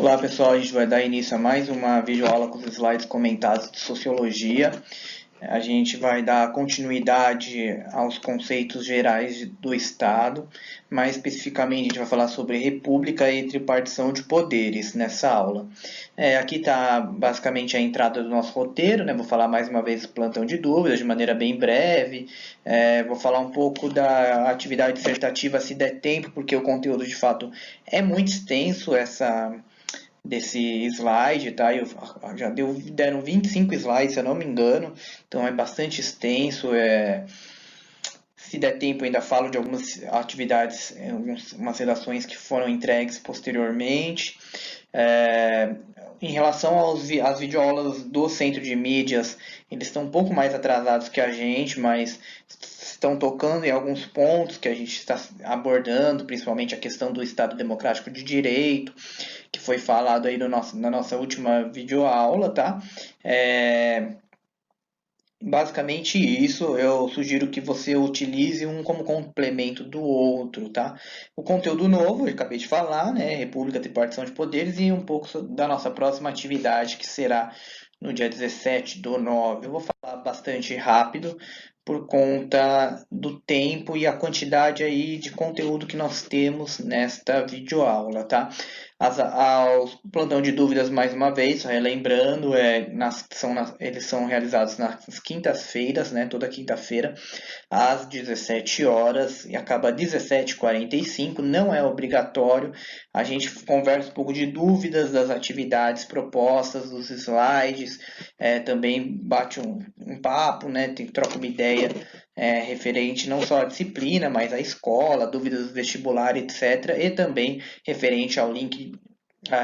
Olá pessoal, a gente vai dar início a mais uma videoaula com os slides comentados de Sociologia. A gente vai dar continuidade aos conceitos gerais do Estado, mais especificamente a gente vai falar sobre república e tripartição de poderes nessa aula. Aqui está basicamente a entrada do nosso roteiro, né? Vou falar mais uma vez do plantão de dúvidas de maneira bem breve, vou falar um pouco da atividade dissertativa se der tempo, porque o conteúdo de fato é muito extenso desse slide, tá? Deram 25 slides, se eu não me engano, então é bastante extenso. Se der tempo, ainda falo de algumas atividades, algumas redações que foram entregues posteriormente. Em relação às videoaulas do Centro de Mídias, eles estão um pouco mais atrasados que a gente, mas estão tocando em alguns pontos que a gente está abordando, principalmente a questão do Estado Democrático de Direito, que foi falado aí na nossa última videoaula, tá? Basicamente isso, eu sugiro que você utilize um como complemento do outro, tá? O conteúdo novo, eu acabei de falar, né? República, Tripartição de Poderes e um pouco da nossa próxima atividade, que será no dia 17/9. Eu vou falar bastante rápido, por conta do tempo e a quantidade aí de conteúdo que nós temos nesta videoaula, tá? Aos plantão de dúvidas, mais uma vez, relembrando, eles são realizados nas quintas-feiras, né? Toda quinta-feira, às 17 horas e acaba às 17h45, não é obrigatório. A gente conversa um pouco de dúvidas das atividades propostas, dos slides, também bate um papo, né? Troca uma ideia referente não só à disciplina, mas à escola, dúvidas do vestibular, etc. E também referente ao link,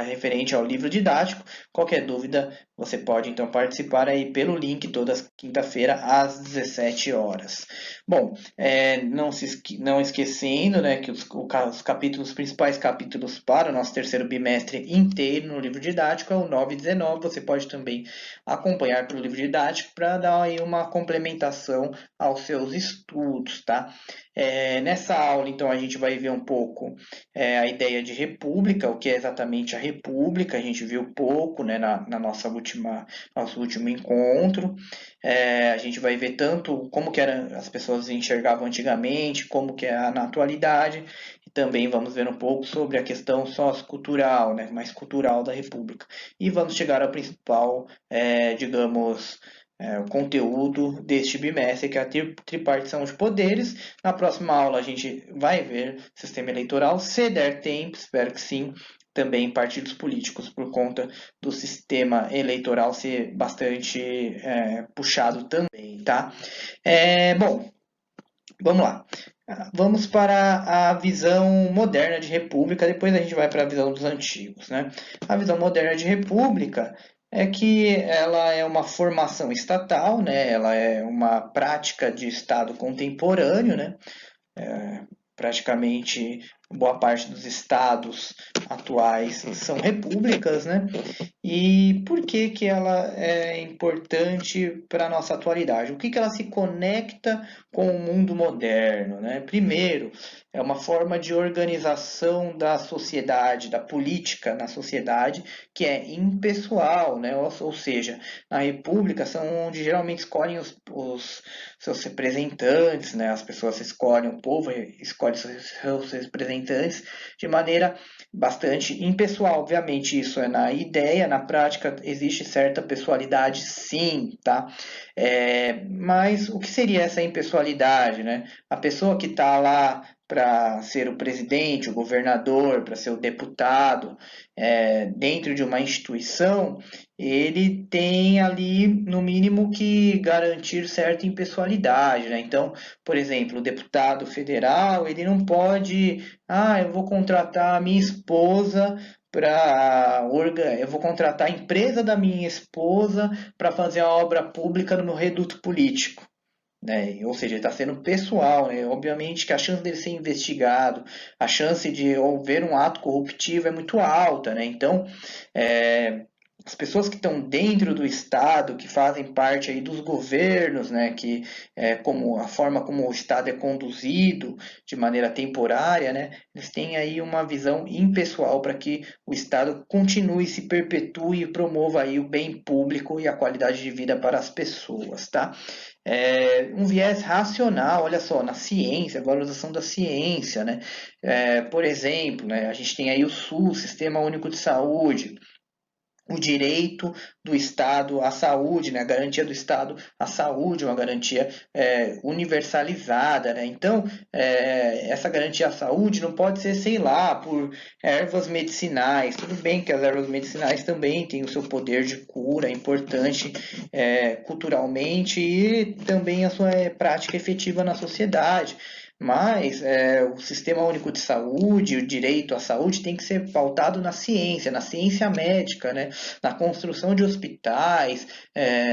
referente ao livro didático. Qualquer dúvida, você pode então participar aí pelo link toda quinta-feira às 17 horas. Bom, não esquecendo, né, que os principais capítulos para o nosso terceiro bimestre inteiro no livro didático é o 9 e 19. Você pode também acompanhar pelo livro didático para dar aí uma complementação aos seus estudos, tá? Nessa aula, então, a gente vai ver um pouco a ideia de república, o que é exatamente a república. A gente viu pouco, né, na nosso último encontro. A gente vai ver tanto como que as pessoas enxergavam antigamente, como que é na atualidade, e também vamos ver um pouco sobre a questão sociocultural, né, mais cultural da república. E vamos chegar ao principal, digamos, o conteúdo deste bimestre, que é a tripartição de poderes. Na próxima aula a gente vai ver sistema eleitoral, se der tempo, espero que sim, também partidos políticos, por conta do sistema eleitoral ser bastante puxado também, tá? Bom, vamos lá. Vamos para a visão moderna de república, depois a gente vai para a visão dos antigos, né? A visão moderna de república é que ela é uma formação estatal, né? Ela é uma prática de Estado contemporâneo, né? Praticamente boa parte dos estados atuais são repúblicas, né? E por que que ela é importante para a nossa atualidade? O que que ela se conecta com o mundo moderno, né? Primeiro, é uma forma de organização da sociedade, da política na sociedade, que é impessoal, né? Ou seja, na república são onde geralmente escolhem os seus representantes, né? As pessoas escolhem, o povo escolhe seus representantes de maneira bastante impessoal. Obviamente, isso é na ideia, na prática existe certa pessoalidade, sim, tá? Mas o que seria essa impessoalidade, né? A pessoa que está lá para ser o presidente, o governador, para ser o deputado, dentro de uma instituição, ele tem ali, no mínimo, que garantir certa impessoalidade, né? Então, por exemplo, o deputado federal, ele não pode, eu vou contratar a minha esposa eu vou contratar a empresa da minha esposa para fazer a obra pública no meu reduto político. Né? Ou seja, ele está sendo pessoal, né? Obviamente que a chance dele ser investigado, a chance de haver um ato corruptivo é muito alta, né? Então, as pessoas que estão dentro do Estado, que fazem parte aí dos governos, né, que como a forma como o Estado é conduzido de maneira temporária, né, eles têm aí uma visão impessoal para que o Estado continue, se perpetue e promova aí o bem público e a qualidade de vida para as pessoas, tá? Um viés racional, olha só, na ciência, a valorização da ciência, né? Por exemplo, né, a gente tem aí o SUS, Sistema Único de Saúde, o direito do Estado à saúde, né? A garantia do Estado à saúde, uma garantia universalizada, né? Então, essa garantia à saúde não pode ser, sei lá, por ervas medicinais. Tudo bem que as ervas medicinais também têm o seu poder de cura, é importante culturalmente e também a sua prática efetiva na sociedade. Mas o Sistema Único de Saúde, o direito à saúde tem que ser pautado na ciência médica, né? Na construção de hospitais,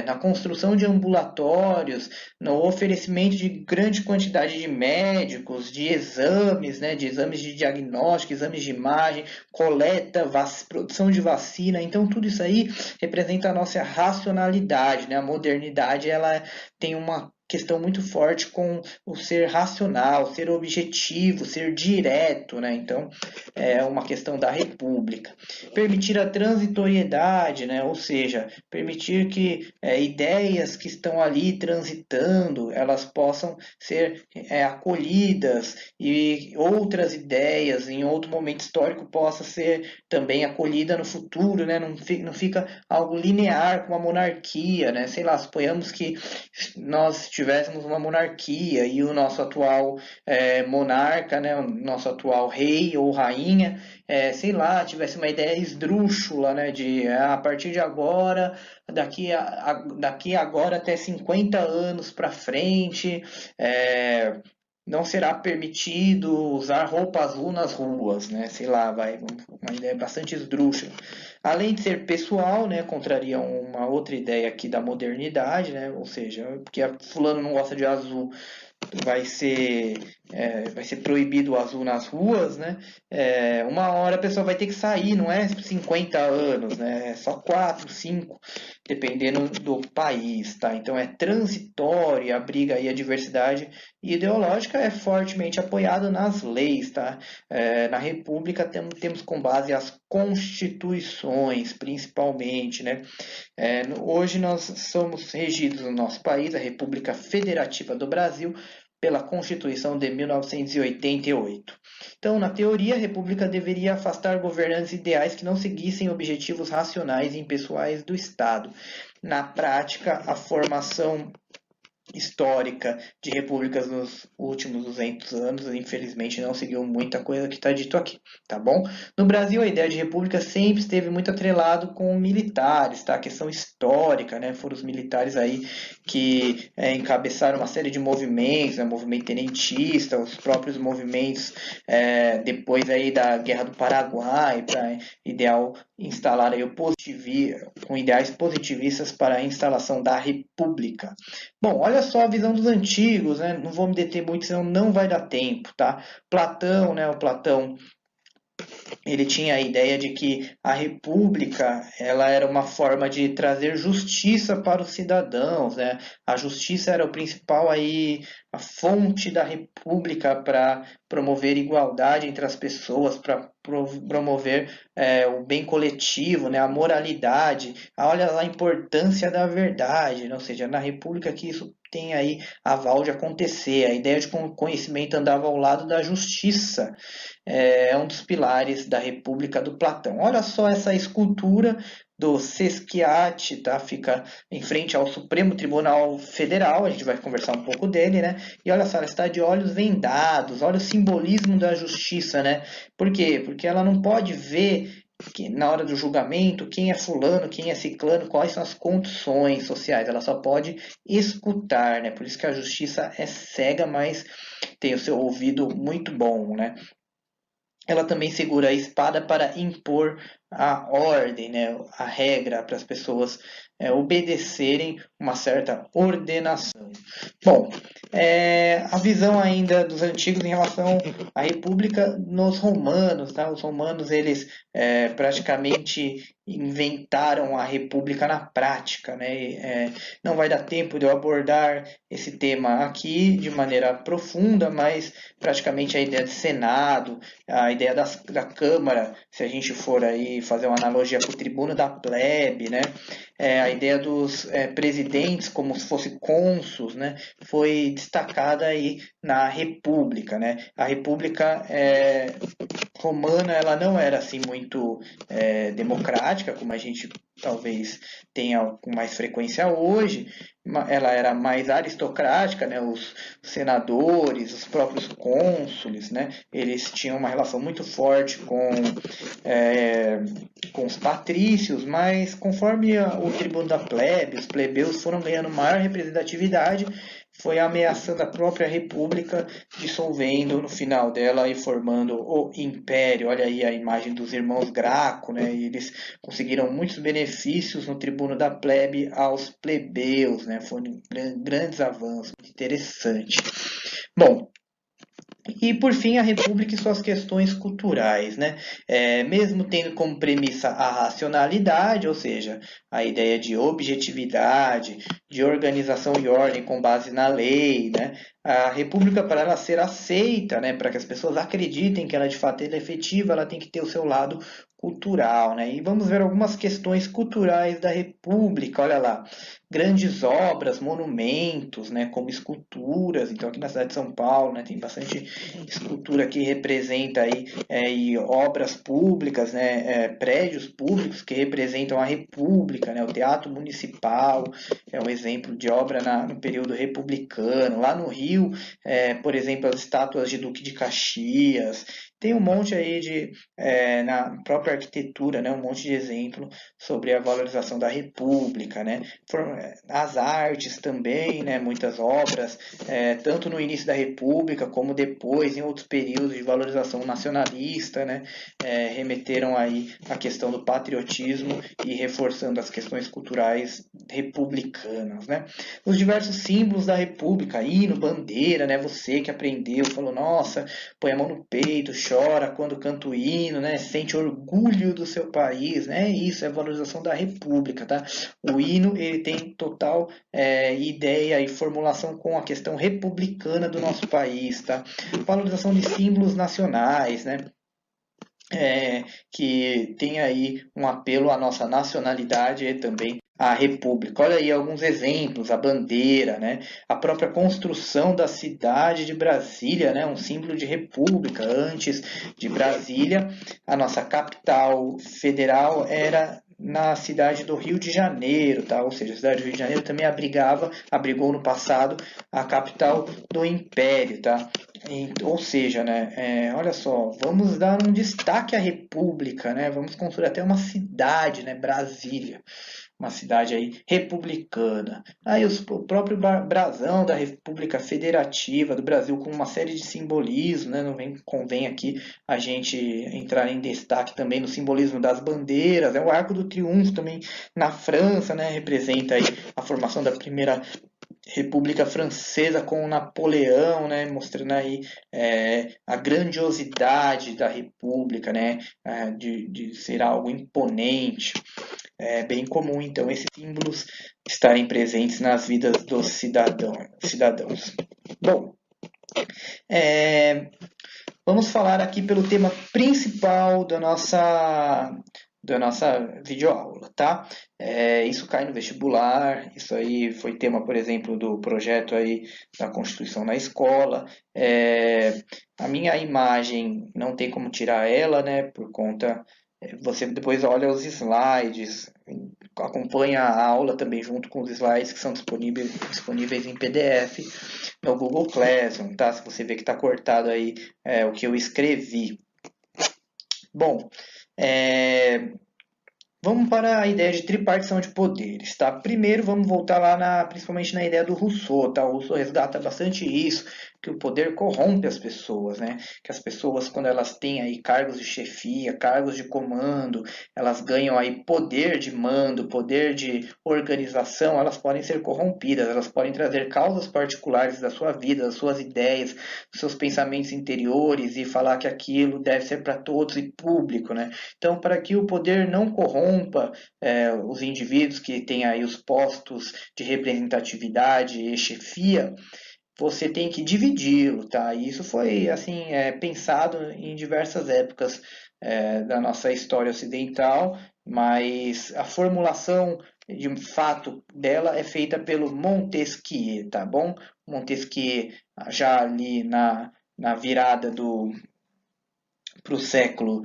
na construção de ambulatórios, no oferecimento de grande quantidade de médicos, de exames, né? De exames de diagnóstico, exames de imagem, coleta, produção de vacina. Então, tudo isso aí representa a nossa racionalidade, né? A modernidade, ela tem uma questão muito forte com o ser racional, ser objetivo, ser direto, né? Então, é uma questão da república. Permitir a transitoriedade, né? Ou seja, permitir que ideias que estão ali transitando, elas possam ser acolhidas e outras ideias em outro momento histórico possa ser também acolhida no futuro, né? Não fica algo linear com a monarquia, né? Sei lá, suponhamos que nós tivéssemos uma monarquia e o nosso atual monarca, né, o nosso atual rei ou rainha, sei lá, tivesse uma ideia esdrúxula, né, de a partir de agora, daqui agora até 50 anos para frente, não será permitido usar roupa azul nas ruas, né? Sei lá, vai, uma ideia bastante esdrúxula. Além de ser pessoal, né, contraria uma outra ideia aqui da modernidade, né? Ou seja, porque fulano não gosta de azul, vai ser proibido o azul nas ruas, né? Uma hora a pessoa vai ter que sair, não é 50 anos, né? É só 4, 5, dependendo do país, tá? Então é transitória, abriga aí a diversidade ideológica, é fortemente apoiado nas leis, tá? Na República temos com base as constituições, principalmente, né? Hoje nós somos regidos no nosso país, a República Federativa do Brasil, pela Constituição de 1988. Então, na teoria, a República deveria afastar governantes ideais que não seguissem objetivos racionais e impessoais do Estado. Na prática, a formação histórica de repúblicas nos últimos 200 anos, infelizmente não seguiu muita coisa que está dito aqui, tá bom? No Brasil, a ideia de república sempre esteve muito atrelado com militares, tá? A questão histórica, né? Foram os militares aí que encabeçaram uma série de movimentos, né? Movimento tenentista, os próprios movimentos depois aí da Guerra do Paraguai, para ideal instalar aí com ideais positivistas para a instalação da república. Bom, olha só a visão dos antigos, né? Não vou me deter muito, senão não vai dar tempo, tá? Platão, né? O Platão, ele tinha a ideia de que a república, ela era uma forma de trazer justiça para os cidadãos, né? A justiça era o principal aí, a fonte da república para promover igualdade entre as pessoas, para promover o bem coletivo, né? A moralidade. Olha a importância da verdade, né? Ou seja, na república que isso tem aí aval de acontecer. A ideia de conhecimento andava ao lado da justiça. É um dos pilares da República do Platão. Olha só essa escultura do Sesquiate, tá? Fica em frente ao Supremo Tribunal Federal, a gente vai conversar um pouco dele, né? E olha só, ela está de olhos vendados, olha o simbolismo da justiça, né? Por quê? Porque ela não pode ver na hora do julgamento quem é fulano, quem é ciclano, quais são as condições sociais, ela só pode escutar, né? Por isso que a justiça é cega, mas tem o seu ouvido muito bom, né? Ela também segura a espada para impor a ordem, né, a regra para as pessoas obedecerem uma certa ordenação. Bom, a visão ainda dos antigos em relação à república nos romanos, tá? Os romanos eles praticamente inventaram a república na prática, né? Não vai dar tempo de eu abordar esse tema aqui de maneira profunda, mas praticamente a ideia de Senado, a ideia da Câmara, se a gente for aí fazer uma analogia com o tribuno da plebe, né? A ideia dos presidentes como se fossem cônsuls, né? Foi destacada aí na República, né? A República romana ela não era assim muito democrática, como a gente talvez tenha com mais frequência hoje. Ela era mais aristocrática, né? Os senadores, os próprios cônsules, né? Eles tinham uma relação muito forte com os patrícios, mas conforme o tribuno da plebe, os plebeus foram ganhando maior representatividade, foi ameaçando a própria república, dissolvendo no final dela e formando o império. Olha aí a imagem dos irmãos Graco, né? E eles conseguiram muitos benefícios no tribuno da plebe aos plebeus, né? Foram grandes avanços, interessante. Bom, e por fim, a República e suas questões culturais, né? Mesmo tendo como premissa a racionalidade, ou seja, a ideia de objetividade, de organização e ordem com base na lei, né? A República, para ela ser aceita, né? Para que as pessoas acreditem que ela de fato é efetiva, ela tem que ter o seu lado cultural, né? E vamos ver algumas questões culturais da República. Olha lá, grandes obras, monumentos, né? Como esculturas. Então aqui na cidade de São Paulo, né? Tem bastante escultura que representa aí e obras públicas, né, prédios públicos que representam a República, né, o Teatro Municipal é um exemplo de obra no período republicano. Lá no Rio, por exemplo, as estátuas de Duque de Caxias. Tem um monte aí na própria arquitetura, né, um monte de exemplo sobre a valorização da República, né, as artes também, né, muitas obras, tanto no início da República como depois, em outros períodos de valorização nacionalista, né, remeteram aí à questão do patriotismo e reforçando as questões culturais republicanas, né. Os diversos símbolos da República, hino, bandeira, né, você que aprendeu, falou, nossa, põe a mão no peito, chora quando canta o hino, né, sente orgulho do seu país, né, isso é valorização da República, tá. O hino, ele tem total ideia e formulação com a questão republicana do nosso país, tá? Valorização de símbolos nacionais, né? Que tem aí um apelo à nossa nacionalidade e também à república. Olha aí alguns exemplos, a bandeira, né? A própria construção da cidade de Brasília, né? Um símbolo de república. Antes de Brasília, a nossa capital federal era na cidade do Rio de Janeiro, tá? Ou seja, a cidade do Rio de Janeiro também abrigou no passado a capital do Império, tá? Ou seja, né, olha só, vamos dar um destaque à República, né? Vamos construir até uma cidade, né, Brasília, uma cidade aí republicana. Aí o próprio brasão da República Federativa do Brasil com uma série de simbolismo, né? Não convém aqui a gente entrar em destaque também no simbolismo das bandeiras, o Arco do Triunfo também na França, né? Representa aí a formação da primeira República Francesa com Napoleão, né, mostrando aí a grandiosidade da República, né, de ser algo imponente. É bem comum, então, esses símbolos estarem presentes nas vidas dos cidadãos. Bom, vamos falar aqui pelo tema principal da nossa videoaula, tá? Isso cai no vestibular, isso aí foi tema, por exemplo, do projeto aí da Constituição na escola. A minha imagem não tem como tirar ela, né? Por conta, você depois olha os slides, acompanha a aula também junto com os slides que são disponíveis em PDF no Google Classroom, tá? Se você vê que está cortado aí o que eu escrevi. Bom, vamos para a ideia de tripartição de poderes, tá? Primeiro vamos voltar lá principalmente na ideia do Rousseau, tá? O Rousseau resgata bastante isso, que o poder corrompe as pessoas, né? Que as pessoas, quando elas têm aí cargos de chefia, cargos de comando, elas ganham aí poder de mando, poder de organização, elas podem ser corrompidas, elas podem trazer causas particulares da sua vida, das suas ideias, dos seus pensamentos interiores e falar que aquilo deve ser para todos e público, né? Então, para que o poder não corrompa os indivíduos que têm aí os postos de representatividade e chefia, você tem que dividi-lo, tá? E isso foi assim pensado em diversas épocas da nossa história ocidental, mas a formulação de fato dela é feita pelo Montesquieu, tá bom? Montesquieu já ali na virada para o século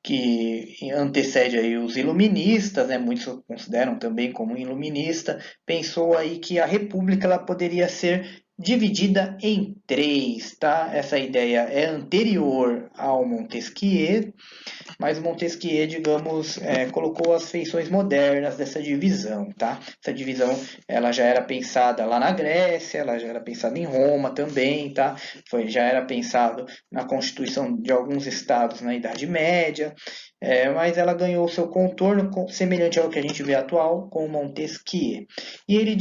que antecede aí os iluministas, né, muitos consideram também como iluminista, pensou aí que a república ela poderia ser dividida em três, tá? Essa ideia é anterior ao Montesquieu, mas Montesquieu, digamos, colocou as feições modernas dessa divisão, tá? Essa divisão, ela já era pensada lá na Grécia, ela já era pensada em Roma também, tá? Já era pensado na constituição de alguns estados na Idade Média, mas ela ganhou seu contorno semelhante ao que a gente vê atual com Montesquieu. E ele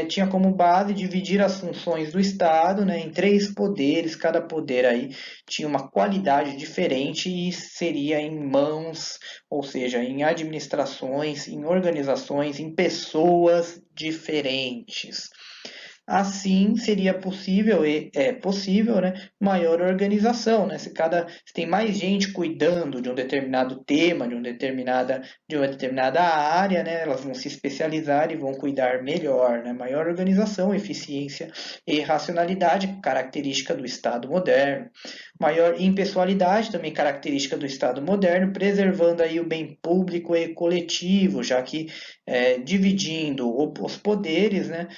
tinha como base dividir as funções do Estado, né, em três poderes, cada poder aí tinha uma qualidade diferente e seria em mãos, ou seja, em administrações, em organizações, em pessoas diferentes. Assim seria possível, é possível, né, maior organização, né? Se tem mais gente cuidando de um determinado tema, de uma determinada área, né, elas vão se especializar e vão cuidar melhor, né? Maior organização, eficiência e racionalidade, característica do Estado moderno. Maior impessoalidade, também característica do Estado moderno, preservando aí o bem público e coletivo, já que dividindo os poderes, né,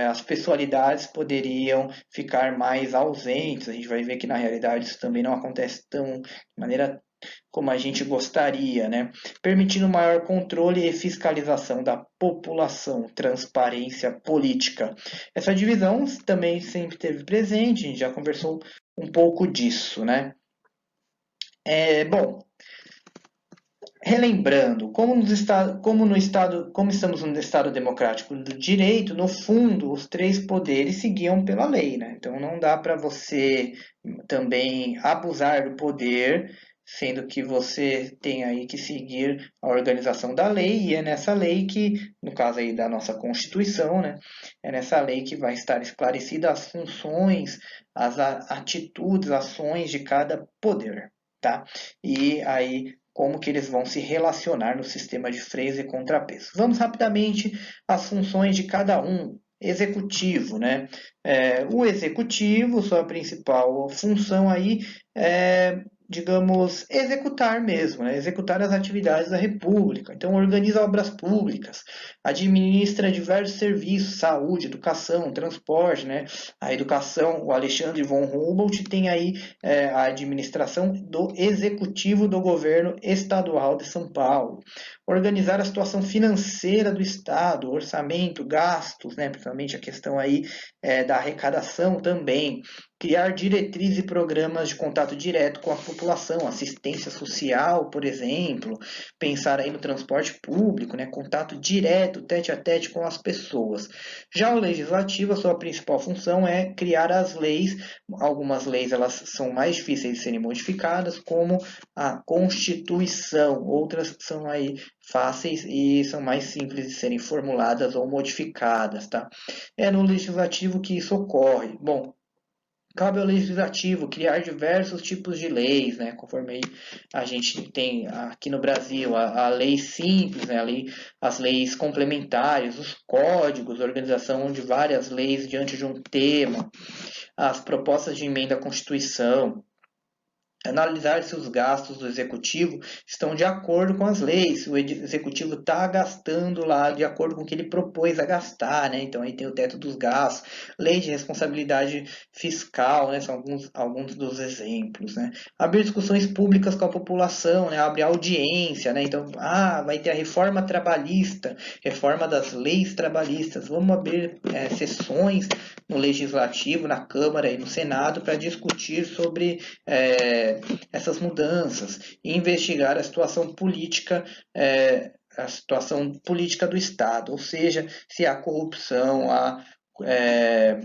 as pessoalidades poderiam ficar mais ausentes. A gente vai ver que na realidade isso também não acontece tão de maneira como a gente gostaria, né? Permitindo maior controle e fiscalização da população, transparência política. Essa divisão também sempre esteve presente, a gente já conversou um pouco disso, né? Bom, relembrando, como estamos no Estado democrático do direito, no fundo, os três poderes seguiam pela lei, né? Então não dá para você também abusar do poder, sendo que você tem aí que seguir a organização da lei, e é nessa lei que, no caso aí da nossa Constituição, né? É nessa lei que vai estar esclarecida as funções, as atitudes, ações de cada poder, tá? E aí como que eles vão se relacionar no sistema de freios e contrapesos. Vamos rapidamente às funções de cada um. Executivo, né? O executivo, sua principal função aí é, digamos, executar mesmo, né? Executar as atividades da República. Então, organiza obras públicas, administra diversos serviços, saúde, educação, transporte, né? A educação, o Alexandre von Humboldt tem aí a administração do executivo do governo estadual de São Paulo. Organizar a situação financeira do Estado, orçamento, gastos, né? Principalmente a questão aí da arrecadação também. Criar diretrizes e programas de contato direto com a população, assistência social, por exemplo, pensar aí no transporte público, né? Contato direto, tete a tete com as pessoas. Já o legislativo, a sua principal função é criar as leis. Algumas leis elas são mais difíceis de serem modificadas, como a Constituição. Outras são aí fáceis e são mais simples de serem formuladas ou modificadas, tá? É no legislativo que isso ocorre. Bom, cabe ao legislativo criar diversos tipos de leis, né? Conforme a gente tem aqui no Brasil a lei simples, né? As leis complementares, os códigos, a organização de várias leis diante de um tema, as propostas de emenda à Constituição, analisar se os gastos do executivo estão de acordo com as leis, se o executivo está gastando lá de acordo com o que ele propôs a gastar, né? Então aí tem o teto dos gastos, lei de responsabilidade fiscal, né? São alguns dos exemplos, né? Abrir discussões públicas com a população, né? Abrir audiência, né? Então, vai ter a reforma trabalhista, reforma das leis trabalhistas, vamos abrir sessões no Legislativo, na Câmara e no Senado para discutir sobre essas mudanças e investigar a situação política do Estado, ou seja, se há corrupção, é,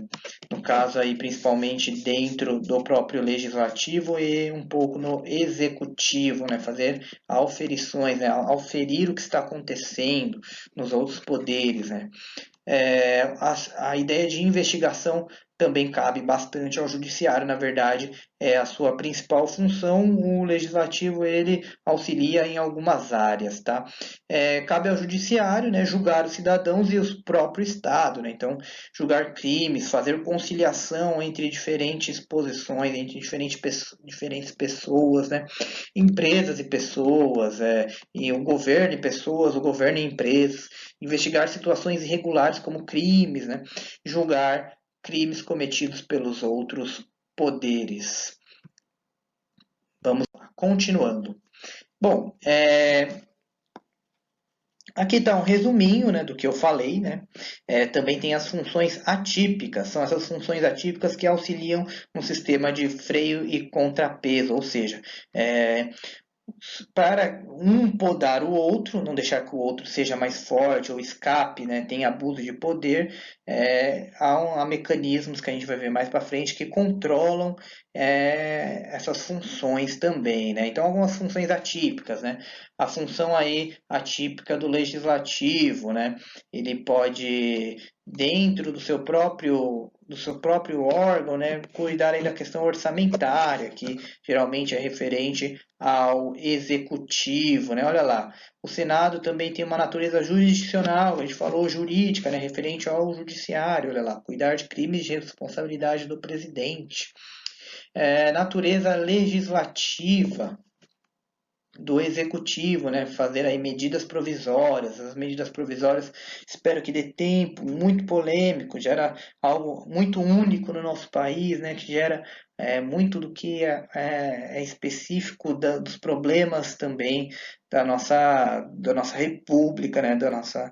no caso aí principalmente dentro do próprio legislativo e um pouco no executivo, né, fazer auferições, né, auferir o que está acontecendo nos outros poderes, né. A ideia de investigação também cabe bastante ao judiciário, na verdade, é a sua principal função. O legislativo ele auxilia em algumas áreas, tá? Cabe ao judiciário, né, julgar os cidadãos e o próprio Estado, né? Então, julgar crimes, fazer conciliação entre diferentes posições, entre diferentes pessoas, né? Empresas e pessoas, e o governo e pessoas, o governo e empresas, investigar situações irregulares como crimes, né? Julgar crimes cometidos pelos outros poderes. Vamos lá, continuando. Bom, aqui está um resuminho, né, do que eu falei, né? Também tem as funções atípicas, são essas funções atípicas que auxiliam no sistema de freio e contrapeso, ou seja, para um podar o outro, não deixar que o outro seja mais forte ou escape, né, tenha abuso de poder, há mecanismos que a gente vai ver mais para frente que controlam essas funções também, né? Então, algumas funções atípicas, né? A função aí atípica do legislativo, né? Ele pode, dentro do seu próprio órgão, né, cuidar aí da questão orçamentária, que geralmente é referente ao executivo, né? Olha lá, o Senado também tem uma natureza jurisdicional, a gente falou jurídica, né? Referente ao judiciário, olha lá, cuidar de crimes de responsabilidade do presidente. Natureza legislativa do executivo, né, fazer aí medidas provisórias. As medidas provisórias, espero que dê tempo, muito polêmico, gera algo muito único no nosso país, né, que gera muito do que é específico dos problemas também da nossa república, né, da nossa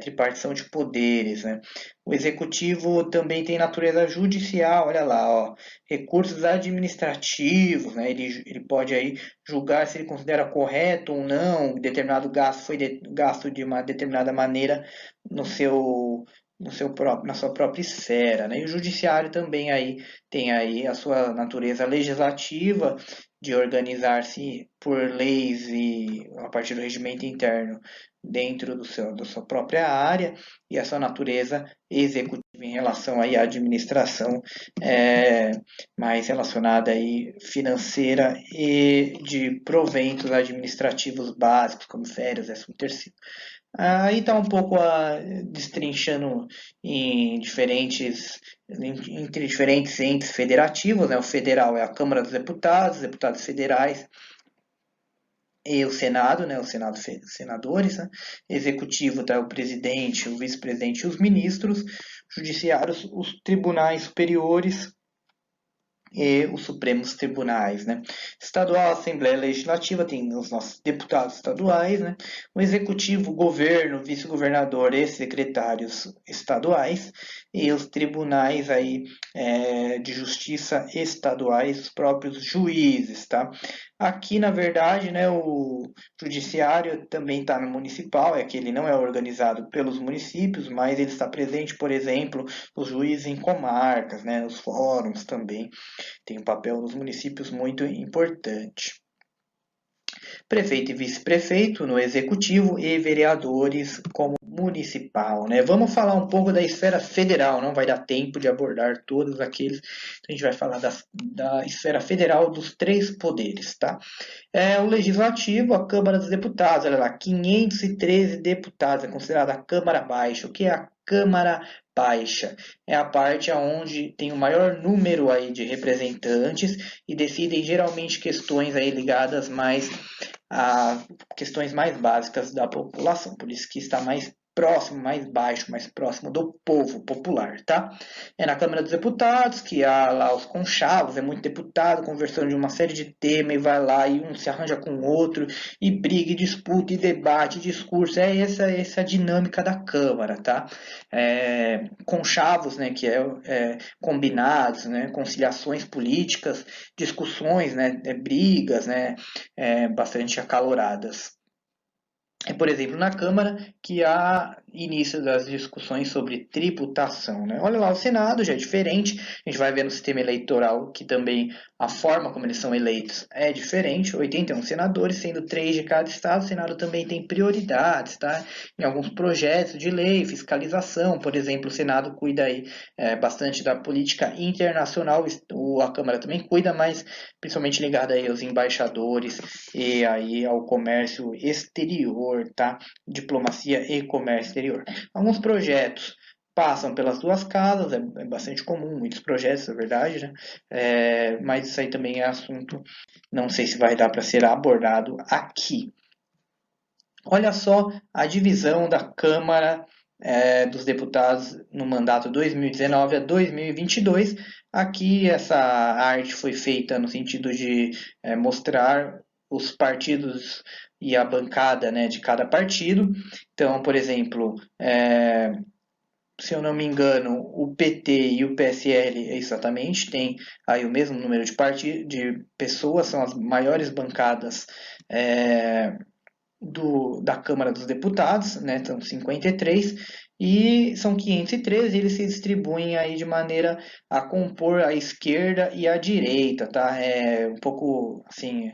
tripartição de poderes, né. O executivo também tem natureza judicial, olha lá, ó, recursos administrativos, né, ele pode aí julgar se ele considera correto ou não, determinado gasto foi gasto de uma determinada maneira na sua própria esfera, né? E o judiciário também aí tem aí a sua natureza legislativa de organizar-se por leis e a partir do regimento interno dentro da sua própria área e a sua natureza executiva em relação aí à administração mais relacionada aí financeira e de proventos administrativos básicos, como férias, 13º. Aí está um pouco destrinchando entre diferentes entes federativos, né? O federal é a Câmara dos Deputados, os deputados federais e o Senado, né? O Senado, senadores, né? Executivo tá o presidente, o vice-presidente e os ministros, judiciários, os tribunais superiores e os Supremos Tribunais, né? Estadual, Assembleia Legislativa, tem os nossos deputados estaduais, né? O Executivo, Governo, Vice-Governador e secretários estaduais, e os tribunais aí, de justiça estaduais, os próprios juízes, tá? Aqui, na verdade, né, o judiciário também está no municipal, é que ele não é organizado pelos municípios, mas ele está presente, por exemplo, os juízes em comarcas, né, os fóruns também tem um papel nos municípios muito importante. Prefeito e vice-prefeito no executivo e vereadores como municipal, né? Vamos falar um pouco da esfera federal, não vai dar tempo de abordar todos aqueles, então a gente vai falar da esfera federal dos três poderes, tá? O legislativo, a Câmara dos Deputados, olha lá, 513 deputados, é considerada a Câmara Baixa. O que é a Câmara Baixa? É a parte onde tem o maior número aí de representantes e decidem geralmente questões aí ligadas mais a questões mais básicas da população, por isso que está mais próximo, mais baixo, mais próximo do povo popular, tá? É na Câmara dos Deputados, que há lá os conchavos, é muito deputado conversando de uma série de temas e vai lá e um se arranja com o outro e briga, e disputa, e debate, e discurso. É essa a dinâmica da Câmara, tá? Conchavos, né, que combinados, né, conciliações políticas, discussões, né, brigas, né, bastante acaloradas. Por exemplo, na Câmara, que há início das discussões sobre tributação, né? Olha lá, o Senado já é diferente, a gente vai ver no sistema eleitoral que também a forma como eles são eleitos é diferente, 81 senadores, sendo 3 de cada estado, o Senado também tem prioridades, tá? Em alguns projetos de lei, fiscalização, por exemplo, o Senado cuida aí bastante da política internacional, a Câmara também cuida, mas principalmente ligada aí aos embaixadores e aí ao comércio exterior, tá? Diplomacia e comércio exterior. Alguns projetos passam pelas duas casas, é bastante comum, muitos projetos, é verdade, né? Mas isso aí também é assunto, não sei se vai dar para ser abordado aqui. Olha só a divisão da Câmara dos Deputados no mandato 2019 a 2022. Aqui essa arte foi feita no sentido de mostrar os partidos e a bancada, né, de cada partido. Então, por exemplo, se eu não me engano, o PT e o PSL exatamente têm aí o mesmo número de pessoas, são as maiores bancadas da Câmara dos Deputados, né? São 53 e são 513 e eles se distribuem aí de maneira a compor a esquerda e a direita, tá? É um pouco assim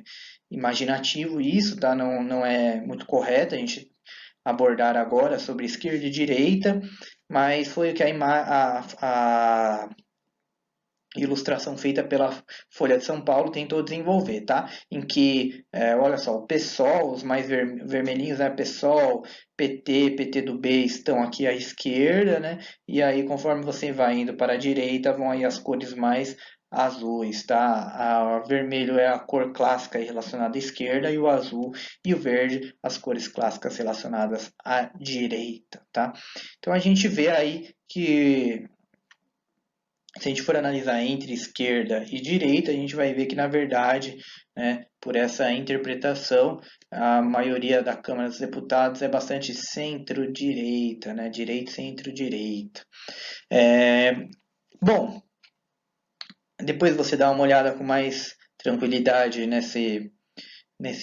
imaginativo isso, tá? Não é muito correto a gente abordar agora sobre esquerda e direita, mas foi o que a ilustração feita pela Folha de São Paulo tentou desenvolver, tá? Em que, olha só, o PSOL, os mais vermelhinhos, né? PSOL, PT, PT do B estão aqui à esquerda, né? E aí, conforme você vai indo para a direita, vão aí as cores mais azuis, tá? A vermelho é a cor clássica relacionada à esquerda e o azul e o verde as cores clássicas relacionadas à direita, tá? Então a gente vê aí que se a gente for analisar entre esquerda e direita, a gente vai ver que, na verdade, né, por essa interpretação, a maioria da Câmara dos Deputados é bastante centro-direita, né, direita, centro-direita. Bom, depois você dá uma olhada com mais tranquilidade nesse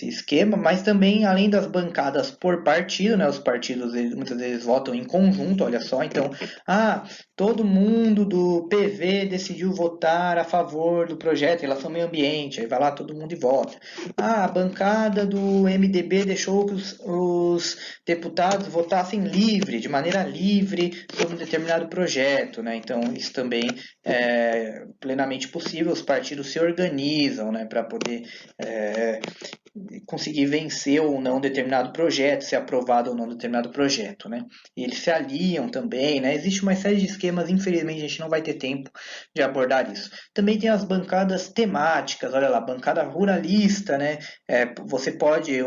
esquema, mas também além das bancadas por partido, né, os partidos muitas vezes votam em conjunto, olha só, então, todo mundo do PV decidiu votar a favor do projeto em relação ao meio ambiente, aí vai lá todo mundo e vota. A bancada do MDB deixou que os deputados votassem livre, de maneira livre, sobre um determinado projeto, né, então isso também é plenamente possível, os partidos se organizam, né, para poder conseguir vencer ou não determinado projeto, ser aprovado ou não determinado projeto, né? E eles se aliam também, né? Existe uma série de esquemas, infelizmente a gente não vai ter tempo de abordar isso. Também tem as bancadas temáticas, olha lá, bancada ruralista, né?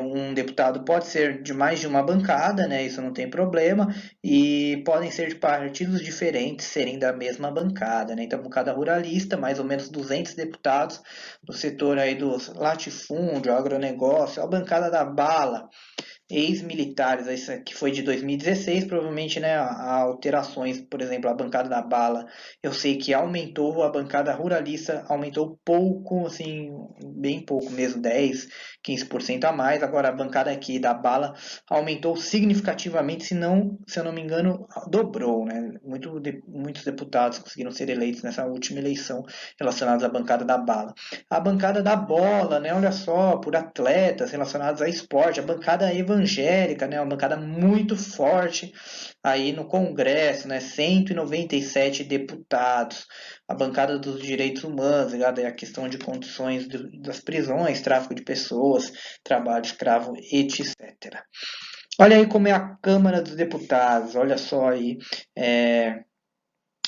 Um deputado pode ser de mais de uma bancada, né? Isso não tem problema, e podem ser de partidos diferentes serem da mesma bancada, né? Então, bancada ruralista, mais ou menos 200 deputados do setor aí dos latifúndio, agronegócio, a bancada da bala, ex-militares, essa que foi de 2016, provavelmente, né, alterações, por exemplo, a bancada da bala, eu sei que aumentou, a bancada ruralista aumentou pouco, assim, bem pouco mesmo, 10, 15% a mais, agora a bancada aqui da bala aumentou significativamente, se eu não me engano, dobrou, né, muitos deputados conseguiram ser eleitos nessa última eleição relacionados à bancada da bala. A bancada da bola, né, olha só, por atletas relacionados a esporte, a bancada evangélica, né, uma bancada muito forte aí no Congresso, né, 197 deputados, a bancada dos direitos humanos, ligada à questão de condições das prisões, tráfico de pessoas, trabalho escravo, etc. Olha aí como é a Câmara dos Deputados, olha só aí,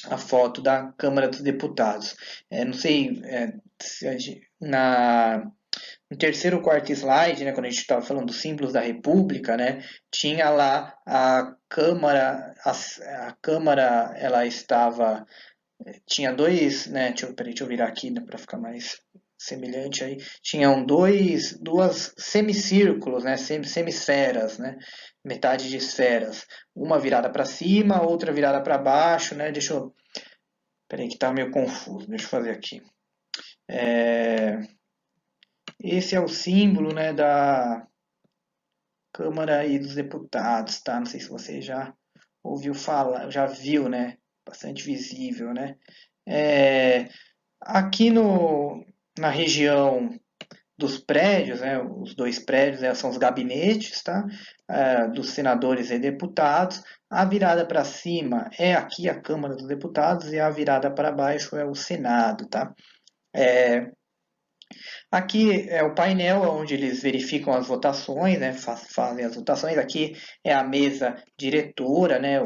a foto da Câmara dos Deputados. Não sei se no terceiro ou quarto slide, né, quando a gente estava falando dos símbolos da República, né, tinha lá a Câmara, a Câmara, ela estava, tinha dois, né, deixa eu virar aqui, né, para ficar mais semelhante aí, tinham duas semicírculos, né, semisferas, né, metade de esferas, uma virada para cima, outra virada para baixo, né, peraí que tá meio confuso, deixa eu fazer aqui. Esse é o símbolo, né, da Câmara e dos Deputados, tá? Não sei se você já ouviu falar, já viu, né? Bastante visível, né? É, aqui na região dos prédios, né? Os dois prédios, né, são os gabinetes, tá? Dos senadores e deputados. A virada para cima é aqui a Câmara dos Deputados e a virada para baixo é o Senado, tá? Aqui é o painel onde eles verificam as votações, né, fazem as votações. Aqui é a mesa diretora, né,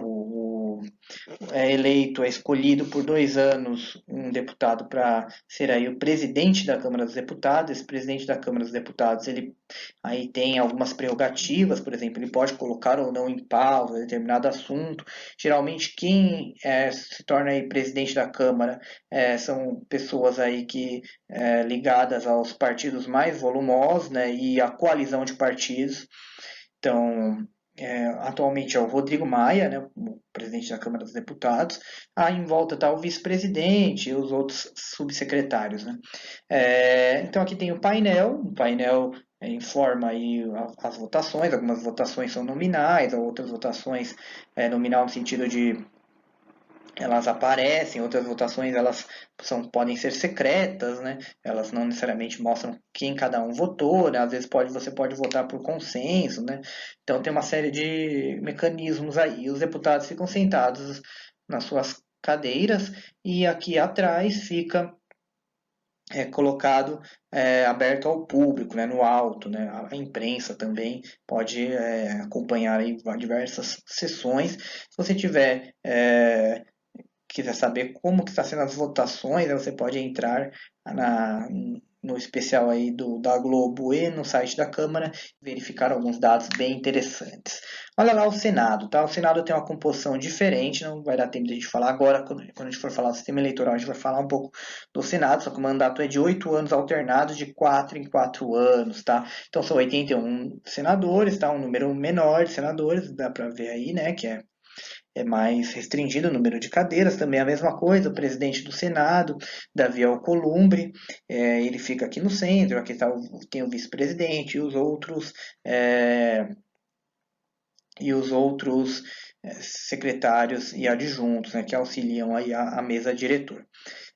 é eleito, é escolhido por 2 anos um deputado para ser aí o presidente da Câmara dos Deputados. Esse presidente da Câmara dos Deputados, ele aí tem algumas prerrogativas, por exemplo, ele pode colocar ou não em pausa determinado assunto. Geralmente quem se torna aí presidente da Câmara são pessoas aí que ligadas aos partidos mais volumosos, né, e a coalizão de partidos. Então, atualmente é o Rodrigo Maia, né, o presidente da Câmara dos Deputados. Aí em volta está o vice-presidente e os outros subsecretários, né? Então aqui tem o painel informa aí as votações. Algumas votações são nominais, outras votações nominal no sentido de elas aparecem, outras votações podem ser secretas, né? Elas não necessariamente mostram quem cada um votou, né? Às vezes você pode votar por consenso, né? Então tem uma série de mecanismos aí. Os deputados ficam sentados nas suas cadeiras e aqui atrás fica colocado aberto ao público, né, no alto, né, a imprensa também pode acompanhar aí diversas sessões. Se você quiser saber como que está sendo as votações, você pode entrar no especial aí da Globo e no site da Câmara e verificar alguns dados bem interessantes. Olha lá o Senado, tá? O Senado tem uma composição diferente, não vai dar tempo de a gente falar agora, quando a gente for falar do sistema eleitoral, a gente vai falar um pouco do Senado, só que o mandato é de 8 anos alternados, de 4 em 4 anos, tá? Então são 81 senadores, tá? Um número menor de senadores, dá para ver aí, né, que é mais restringido o número de cadeiras, também é a mesma coisa, o presidente do Senado, Davi Alcolumbre, ele fica aqui no centro, aqui tem o vice-presidente é, e os outros secretários e adjuntos, né, que auxiliam aí a mesa diretora.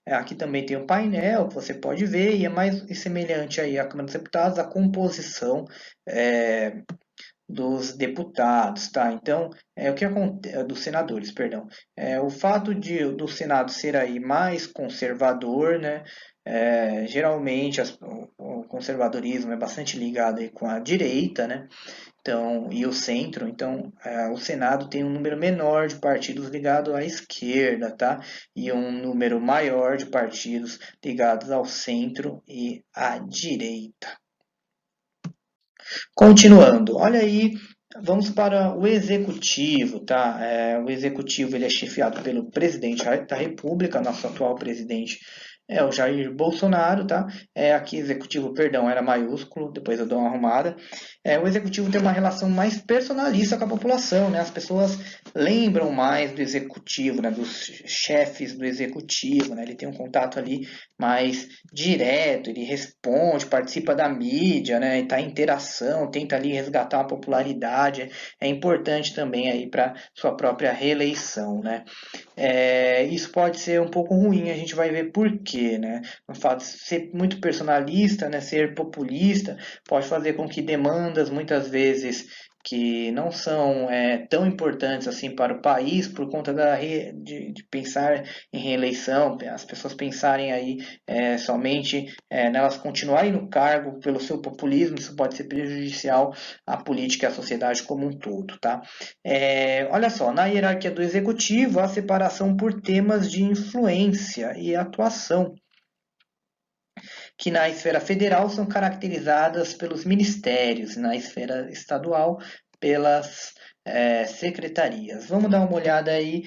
Aqui também tem o painel que você pode ver e é mais semelhante aí à Câmara dos Deputados, a composição dos deputados, tá? Então, o que acontece dos senadores, perdão. O fato do Senado ser aí mais conservador, né? Geralmente o conservadorismo é bastante ligado aí com a direita, né? Então, e o centro, então o Senado tem um número menor de partidos ligados à esquerda, tá? E um número maior de partidos ligados ao centro e à direita. Continuando, olha aí, vamos para o executivo, tá? O executivo ele é chefiado pelo presidente da República, nosso atual presidente é o Jair Bolsonaro, tá? Aqui executivo, perdão, era maiúsculo, depois eu dou uma arrumada. O executivo tem uma relação mais personalista com a população, né? As pessoas lembram mais do executivo, né? Dos chefes do executivo, né? Ele tem um contato ali mais direto, ele responde, participa da mídia, né? Está em interação, tenta ali resgatar a popularidade. É importante também aí para sua própria reeleição, né? Isso pode ser um pouco ruim, a gente vai ver por quê, né? O fato de ser muito personalista, né, ser populista, pode fazer com que demandas muitas vezes que não são tão importantes assim para o país por conta de pensar em reeleição, as pessoas pensarem aí somente nelas continuarem no cargo pelo seu populismo, isso pode ser prejudicial à política e à sociedade como um todo, tá? Olha só, na hierarquia do executivo, há separação por temas de influência e atuação. que na esfera federal são caracterizadas pelos ministérios, na esfera estadual pelas secretarias. Vamos dar uma olhada aí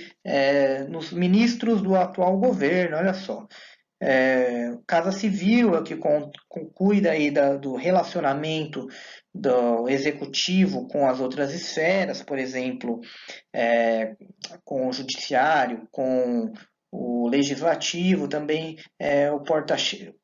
nos ministros do atual governo, olha só. Casa Civil é que cuida aí do relacionamento do executivo com as outras esferas, por exemplo, com o judiciário, com o legislativo, também o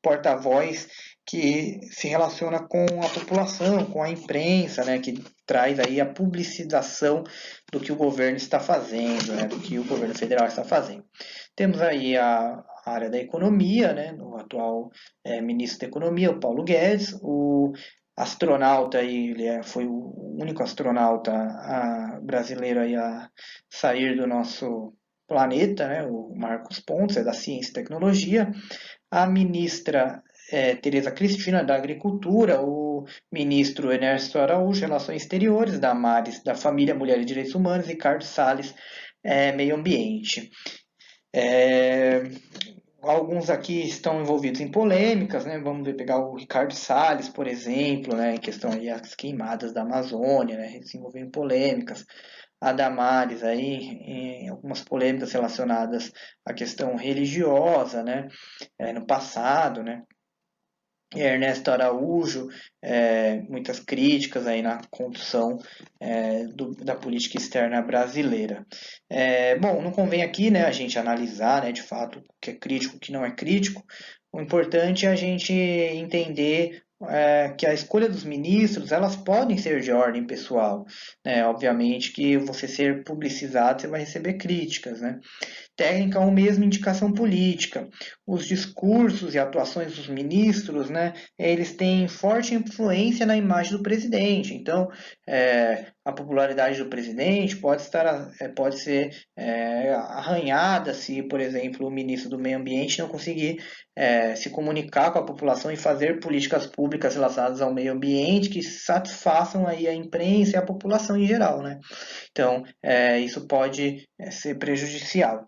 porta-voz que se relaciona com a população, com a imprensa, né, que traz aí a publicização do que o governo está fazendo, né, do que o governo federal está fazendo. Temos aí a área da economia, né, o atual ministro da economia, o Paulo Guedes, o astronauta, ele foi o único astronauta brasileiro aí a sair do nosso planeta, né, o Marcos Pontes, é da Ciência e Tecnologia, a ministra Tereza Cristina, da Agricultura, o ministro Ernesto Araújo, Relações Exteriores, Damares, da Família, Mulher e Direitos Humanos, Ricardo Salles, Meio Ambiente. Alguns aqui estão envolvidos em polêmicas, né? Vamos ver, pegar o Ricardo Salles, por exemplo, né? Em questão aí as queimadas da Amazônia, né? Se envolvendo em polêmicas. A Damares aí em algumas polêmicas relacionadas à questão religiosa, né? No passado, né? E Ernesto Araújo, muitas críticas aí na condução da política externa brasileira. Bom, não convém aqui, né, a gente analisar, né, de fato, o que é crítico, o que não é crítico. O importante é a gente entender que a escolha dos ministros, elas podem ser de ordem pessoal, né? Obviamente que você ser publicizado, você vai receber críticas, né? Técnica ou mesmo indicação política. Os discursos e atuações dos ministros, né, eles têm forte influência na imagem do presidente. Então, a popularidade do presidente pode ser arranhada se, por exemplo, o ministro do Meio Ambiente não conseguir se comunicar com a população e fazer políticas públicas relacionadas ao meio ambiente que satisfaçam aí a imprensa e a população em geral, né? Então, isso pode ser prejudicial.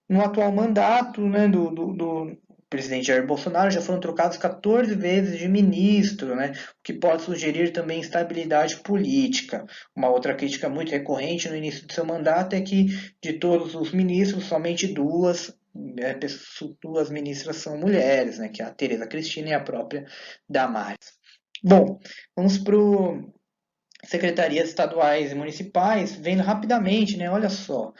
No atual mandato, né, do presidente Jair Bolsonaro, já foram trocados 14 vezes de ministro, né, o que pode sugerir também instabilidade política. Uma outra crítica muito recorrente no início do seu mandato é que, de todos os ministros, somente duas ministras são mulheres, né, que é a Tereza Cristina e a própria Damares. Bom, vamos para secretarias estaduais e municipais, vendo rapidamente, né? Olha só,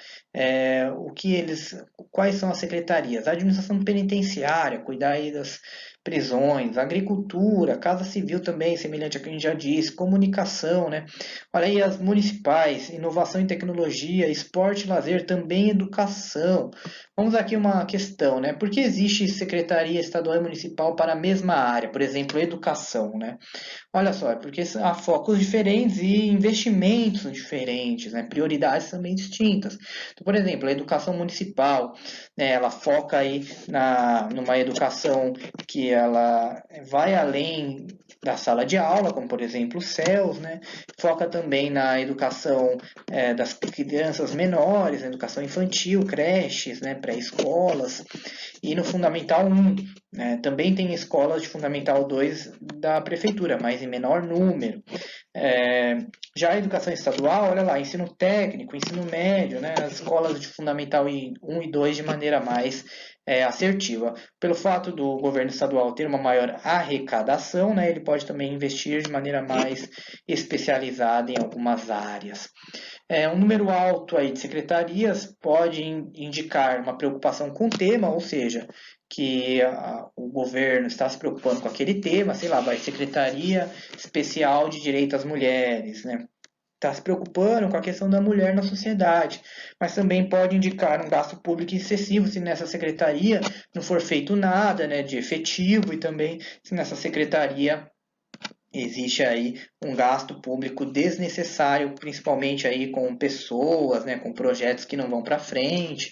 quais são as secretarias? A administração penitenciária, cuidar aí das prisões, agricultura, casa civil também, semelhante a que a gente já disse, comunicação, né? Olha aí as municipais, inovação e tecnologia, esporte e lazer, também educação. Vamos aqui uma questão, né? Por que existe secretaria estadual e municipal para a mesma área? Por exemplo, educação, né? Olha só, é porque há focos diferentes e investimentos diferentes, né? Prioridades também distintas. Então, por exemplo, a educação municipal, né, ela foca aí numa educação que ela vai além da sala de aula, como por exemplo o CELS, né? Foca também na educação das crianças menores, na educação infantil, creches, né, pré-escolas, e no Fundamental 1, né, também tem escolas de Fundamental 2 da prefeitura, mas em menor número. Já a educação estadual, olha lá, ensino técnico, ensino médio, né, as escolas de Fundamental 1 e 2 de maneira mais assertiva. Pelo fato do governo estadual ter uma maior arrecadação, né, ele pode também investir de maneira mais especializada em algumas áreas. Um número alto aí de secretarias pode indicar uma preocupação com o tema, ou seja, que o governo está se preocupando com aquele tema, sei lá, vai Secretaria Especial de Direito às Mulheres, né? Está se preocupando com a questão da mulher na sociedade, mas também pode indicar um gasto público excessivo se nessa secretaria não for feito nada, né, de efetivo, e também se nessa secretaria existe aí um gasto público desnecessário, principalmente aí com pessoas, né, com projetos que não vão para frente,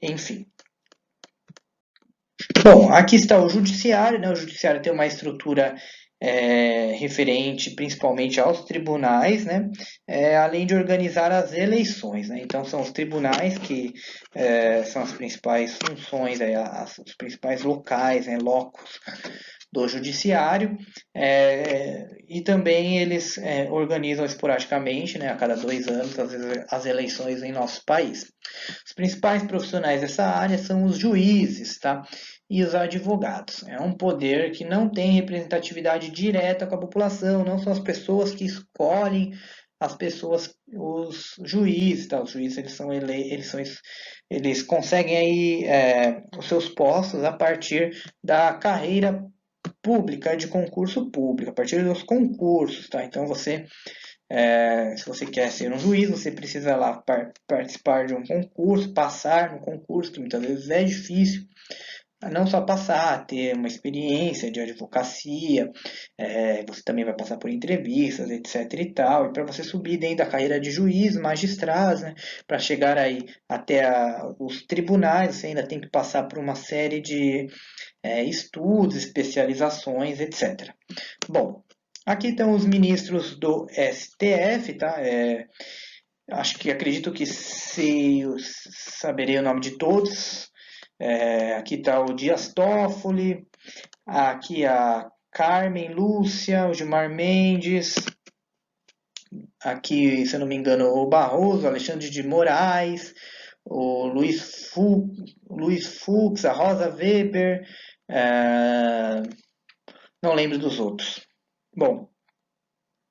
enfim. Bom, aqui está o judiciário, né? O judiciário tem uma estrutura referente principalmente aos tribunais, né, além de organizar as eleições, né. Então são os tribunais que são as principais funções, os principais locais, né, locos do judiciário, e também eles organizam esporadicamente, né, a cada 2 anos, as eleições em nosso país. Os principais profissionais dessa área são os juízes, tá? E os advogados. É um poder que não tem representatividade direta com a população, não são as pessoas que escolhem as pessoas, os juízes, tá? Os juízes eles conseguem aí os seus postos a partir da carreira pública, de concurso público, a partir dos concursos, tá? Então se você quer ser um juiz, você precisa lá participar de um concurso, passar no concurso, que muitas vezes é difícil. Não só passar, ter uma experiência de advocacia, você também vai passar por entrevistas, etc e tal, e para você subir dentro da carreira de juiz, magistrado, né, para chegar aí até os tribunais, você ainda tem que passar por uma série de estudos, especializações, etc. Bom, aqui estão os ministros do STF, tá? Acredito que saberei o nome de todos. Aqui está o Dias Toffoli, aqui a Carmen Lúcia, o Gilmar Mendes, aqui, se eu não me engano, o Barroso, Alexandre de Moraes, o Luiz Fux, a Rosa Weber, não lembro dos outros. Bom,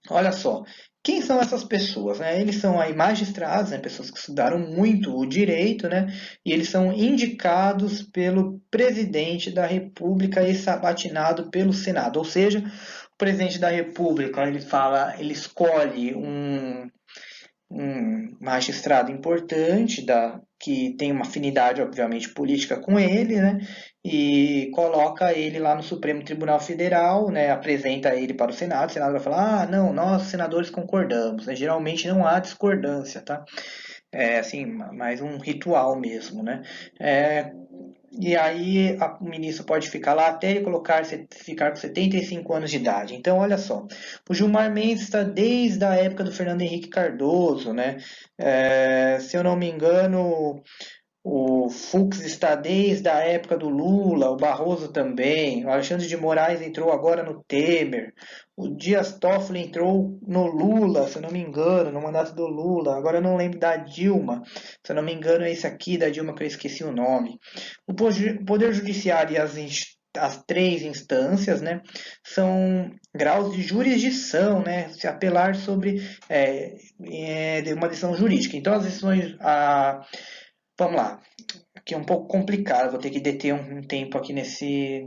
olha só, quem são essas pessoas, né? Eles são aí magistrados, né? Pessoas que estudaram muito o direito, né? E eles são indicados pelo presidente da República e sabatinado pelo Senado. Ou seja, o presidente da República, ele escolhe um magistrado importante que tem uma afinidade, obviamente, política com ele, né? E coloca ele lá no Supremo Tribunal Federal, né? Apresenta ele para o Senado vai falar, ah, não, nós senadores concordamos, né? Geralmente não há discordância, tá? É assim, mais um ritual mesmo, né? E aí o ministro pode ficar lá até ele ficar com 75 anos de idade. Então, olha só, o Gilmar Mendes está desde a época do Fernando Henrique Cardoso, né? Se eu não me engano, o Fux está desde a época do Lula, o Barroso também, o Alexandre de Moraes entrou agora no Temer, o Dias Toffoli entrou no Lula, se eu não me engano, no mandato do Lula, agora eu não lembro da Dilma, se eu não me engano é esse aqui da Dilma que eu esqueci o nome. O Poder Judiciário e as 3 instâncias, né, são graus de jurisdição, né, se apelar sobre uma decisão jurídica. Então, as decisões, vamos lá, aqui é um pouco complicado, vou ter que deter um tempo aqui nesse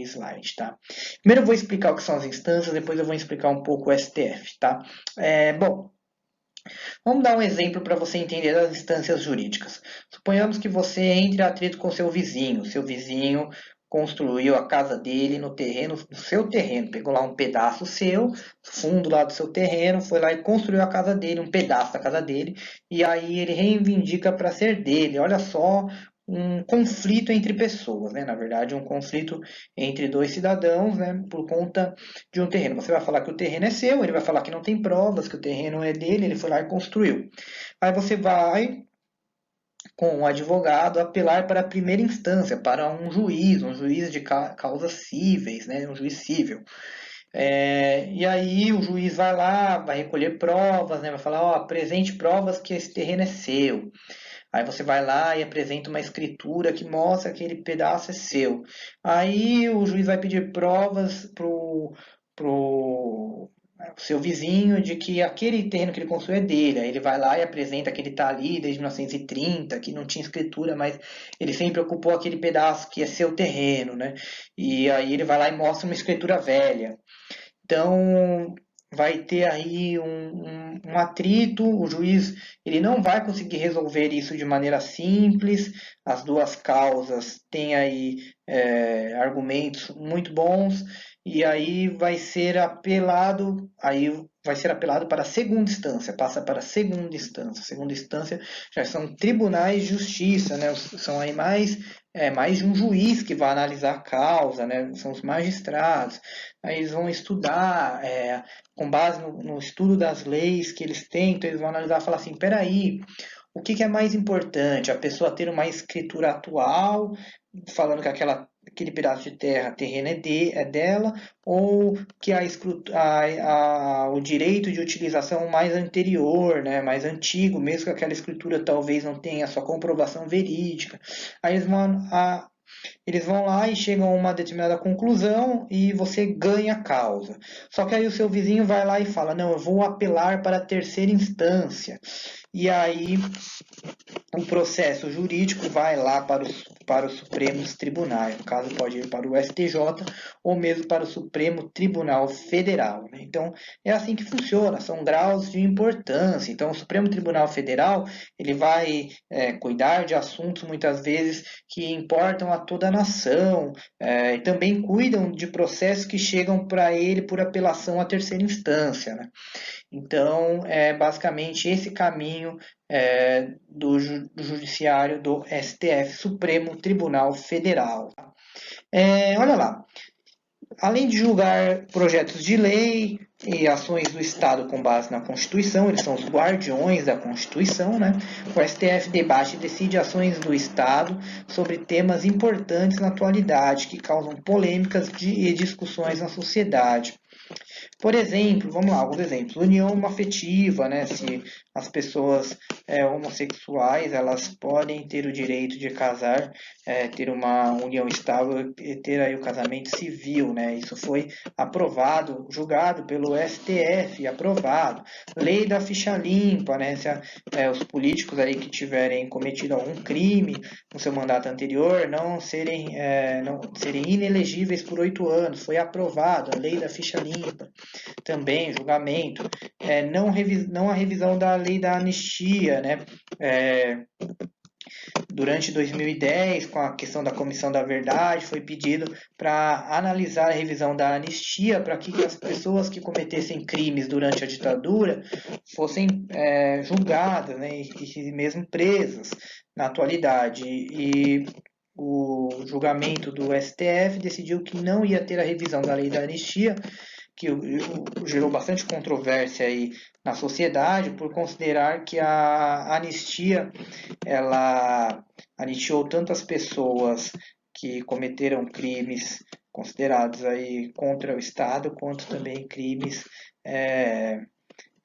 slide, tá? Primeiro eu vou explicar o que são as instâncias, depois eu vou explicar um pouco o STF, tá? Bom, vamos dar um exemplo para você entender as instâncias jurídicas. Suponhamos que você entre em atrito com seu vizinho construiu a casa dele no seu terreno, pegou lá um pedaço seu, fundo lá do seu terreno, foi lá e construiu a casa dele, um pedaço da casa dele, e aí ele reivindica para ser dele. Olha só, um conflito entre pessoas, né? Na verdade, um conflito entre 2 cidadãos, né? Por conta de um terreno. Você vai falar que o terreno é seu, ele vai falar que não tem provas, que o terreno é dele, ele foi lá e construiu. Aí você vai com um advogado apelar para a primeira instância, para um juiz de causas cíveis, né? Um juiz cível. E aí o juiz vai lá, vai recolher provas, né? Vai falar, ó, apresente provas que esse terreno é seu. Aí você vai lá e apresenta uma escritura que mostra que aquele pedaço é seu. Aí o juiz vai pedir provas pro seu vizinho de que aquele terreno que ele construiu é dele. Aí ele vai lá e apresenta que ele está ali desde 1930, que não tinha escritura, mas ele sempre ocupou aquele pedaço que é seu terreno, né? E aí ele vai lá e mostra uma escritura velha. Então, vai ter aí um atrito, o juiz ele não vai conseguir resolver isso de maneira simples, as 2 causas têm aí argumentos muito bons, e aí vai ser apelado para a segunda instância, passa para a segunda instância. A segunda instância já são tribunais de justiça, né? São aí mais mais de um juiz que vai analisar a causa, né? São os magistrados. Aí eles vão estudar, com base no estudo das leis que eles têm, então eles vão analisar e falar assim, peraí, o que que é mais importante? A pessoa ter uma escritura atual, falando que aquele pedaço de terra, terreno é dela, ou que o direito de utilização mais anterior, né, mais antigo, mesmo que aquela escritura talvez não tenha sua comprovação verídica. Aí eles vão lá e chegam a uma determinada conclusão e você ganha a causa. Só que aí o seu vizinho vai lá e fala: não, eu vou apelar para a terceira instância. E aí o processo jurídico vai lá para os Supremos Tribunais. No caso, pode ir para o STJ ou mesmo para o Supremo Tribunal Federal, né? Então, é assim que funciona, são graus de importância. Então, o Supremo Tribunal Federal ele vai cuidar de assuntos, muitas vezes, que importam a toda a nação, e também cuidam de processos que chegam para ele por apelação à terceira instância, né? Então, é basicamente esse caminho do Judiciário do STF, Supremo Tribunal Federal. Olha lá, além de julgar projetos de lei e ações do Estado com base na Constituição, eles são os guardiões da Constituição, né? O STF debate e decide ações do Estado sobre temas importantes na atualidade, que causam polêmicas e discussões na sociedade. Por exemplo, vamos lá, alguns exemplos. União afetiva, né? Se as pessoas homossexuais, elas podem ter o direito de casar, ter uma união estável e ter aí o casamento civil, né? Isso foi aprovado, julgado pelo STF, aprovado. Lei da ficha limpa, né? Se os políticos aí que tiverem cometido algum crime no seu mandato anterior não serem inelegíveis por 8 anos, foi aprovado a lei da ficha limpa. Também julgamento, não a revisão da lei da anistia, né? Durante 2010, com a questão da Comissão da Verdade, foi pedido para analisar a revisão da anistia para que as pessoas que cometessem crimes durante a ditadura fossem julgadas, né, e mesmo presas na atualidade. E o julgamento do STF decidiu que não ia ter a revisão da lei da anistia, que gerou bastante controvérsia aí na sociedade por considerar que a anistia ela anistiou tantas pessoas que cometeram crimes considerados aí contra o Estado, quanto também crimes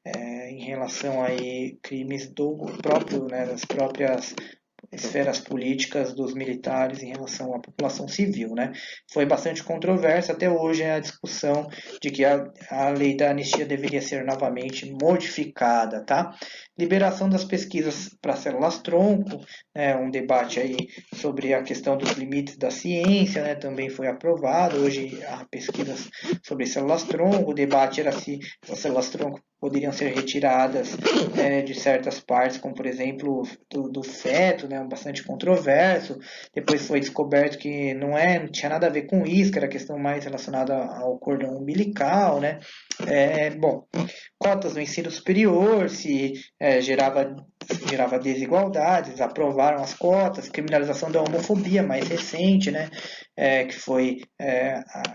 em relação aí crimes do próprio, né, das próprias esferas políticas dos militares em relação à população civil, né? Foi bastante controverso, até hoje a discussão de que a lei da anistia deveria ser novamente modificada, tá? Liberação das pesquisas para células-tronco, um debate aí sobre a questão dos limites da ciência, né? Também foi aprovado, hoje há pesquisas sobre células-tronco, o debate era se as células-tronco poderiam ser retiradas de certas partes, como por exemplo do feto, né, bastante controverso. Depois foi descoberto que não tinha nada a ver com isso, que era questão mais relacionada ao cordão umbilical, né? Bom, cotas no ensino superior, se gerava desigualdades, aprovaram as cotas, criminalização da homofobia mais recente, né? Que foi